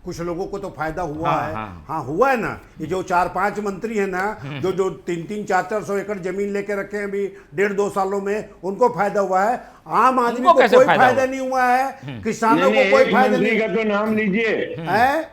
कुछ लोगों को तो फायदा हुआ है। हाँ हुआ है ना, ये जो 4-5 मंत्री है ना, जो 3-3, 400 एकड़ जमीन लेके रखे हैं अभी 1.5-2 सालों में, उनको फायदा हुआ है। आम आदमी को कोई फायदा नहीं हुआ है, किसानों को कोई फायदा नहीं। का तो नाम लीजिए है,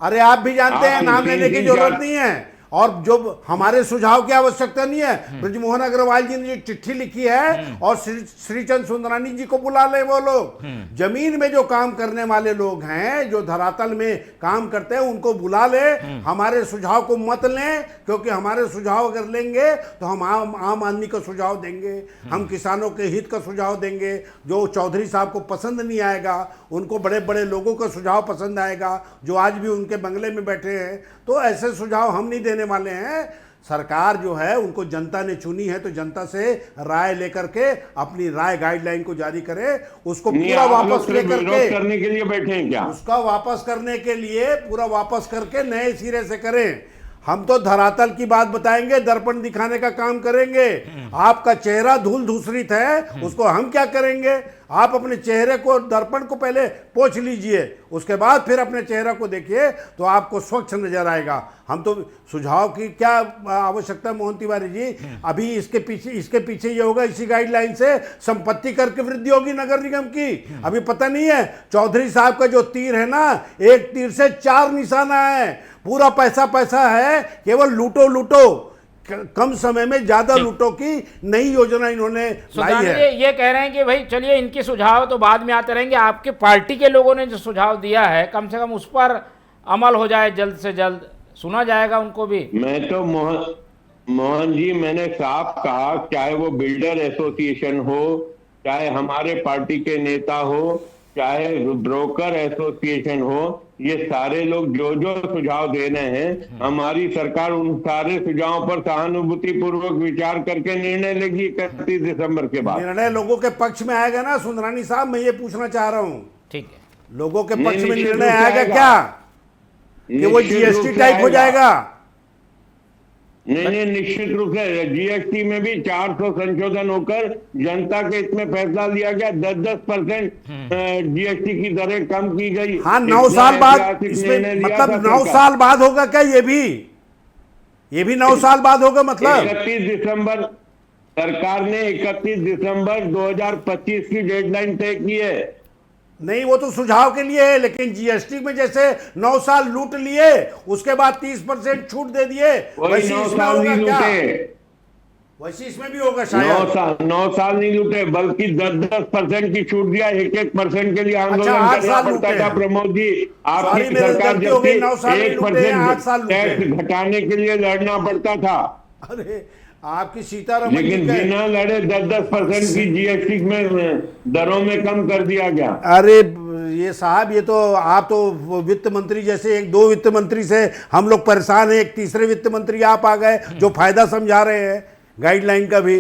अरे आप भी जानते हैं, नाम लेने की जरूरत नहीं है। और जो हमारे सुझाव की आवश्यकता नहीं है। ब्रजमोहन अग्रवाल जी ने जो चिट्ठी लिखी है और श्रीचंद सुंदरानी जी को बुला ले, वो लोग जमीन में जो काम करने वाले लोग हैं, जो धरातल में काम करते हैं, उनको बुला ले। हमारे सुझाव को मत लें, क्योंकि हमारे सुझाव अगर लेंगे तो हम आम आदमी का सुझाव देंगे, हम किसानों के हित का सुझाव देंगे। जो चौधरी साहब को पसंद नहीं आएगा, उनको बड़े बड़े लोगों का सुझाव पसंद आएगा, जो आज भी उनके बंगले में बैठे हैं। तो ऐसे सुझाव हम नहीं देने वाले हैं। सरकार जो है, उनको जनता ने चुनी है, तो जनता से राय लेकर के अपनी राय गाइडलाइन को जारी करे, उसको पूरा वापस लेकर के करने के लिए बैठे हैं क्या? उसका वापस करने के लिए पूरा वापस करके नए सिरे से करें। हम तो धरातल की बात बताएंगे, दर्पण दिखाने का काम करेंगे। आपका चेहरा धूल धूसरित है, उसको हम क्या करेंगे? आप अपने चेहरे को, दर्पण को पहले पोंछ लीजिए, उसके बाद फिर अपने चेहरे को देखिए, तो आपको स्वच्छ नजर आएगा। हम तो सुझाव की क्या आवश्यकता मोहन तिवारी जी? अभी इसके पीछे ये होगा, इसी गाइडलाइन से संपत्ति कर की वृद्धि होगी नगर निगम की। अभी पता नहीं है, चौधरी साहब का जो तीर है ना, एक तीर से 4 निशाना है। पूरा पैसा पैसा है, केवल लूटो लूटो, कम समय में ज्यादा लूटो की नई योजना इन्होंने लाई है। ये कह रहे हैं कि भाई चलिए, इनके सुझाव तो बाद में आते रहेंगे, आपके पार्टी के लोगों ने जो सुझाव दिया है, कम से कम उस पर अमल हो जाए, जल्द से जल्द सुना जाएगा उनको भी। मैं तो मोहन जी, मैंने साफ कहा, चाहे वो बिल्डर एसोसिएशन हो, चाहे हमारे पार्टी के नेता हो, चाहे ब्रोकर एसोसिएशन हो, ये सारे लोग जो जो सुझाव दे रहे हैं, हमारी सरकार उन सारे सुझावों पर सहानुभूति पूर्वक विचार करके निर्णय लेगी 31 दिसंबर के बाद। निर्णय लोगों के पक्ष में आएगा ना सुंदरानी साहब? मैं ये पूछना चाह रहा हूँ, ठीक है, लोगों के पक्ष में निर्णय आएगा क्या कि वो जीएसटी टाइप हो जाएगा? नहीं, निश्चित रूप से जीएसटी में भी 400 संशोधन होकर जनता के इसमें फैसला लिया गया। 10% जीएसटी की दरें कम की गई। हाँ, 9 साल बाद इसमें, मतलब 9 साल बाद होगा क्या? ये भी 9 साल बाद होगा मतलब? 31 दिसंबर सरकार ने 31 दिसंबर 2025 की डेडलाइन तय की है। नहीं, वो तो सुझाव के लिए है, लेकिन जीएसटी में जैसे 9 साल लूट लिए, उसके बाद 30% छूट दे दिए, वैसे इसमें होगा क्या? वैसे इसमें भी होगा शायद। 9 साल नहीं लूटे, बल्कि 10% की छूट दिया। 1% के लिए आंदोलन करना पड़ता था। प्रमोद जी, आपकी सरकार जब थी 1% टैक्स घटाने के लिए लड़ना पड़ता था। अरे आपकी सीतारमण, लेकिन बिना लड़े 10% की जीएसटी में दरों में कम कर दिया गया। अरे ये साहब, ये तो आप तो वित्त मंत्री जैसे 1-2 वित्त मंत्री से हम लोग परेशान हैं, एक तीसरे वित्त मंत्री आप आ गए जो फायदा समझा रहे हैं गाइडलाइन का भी।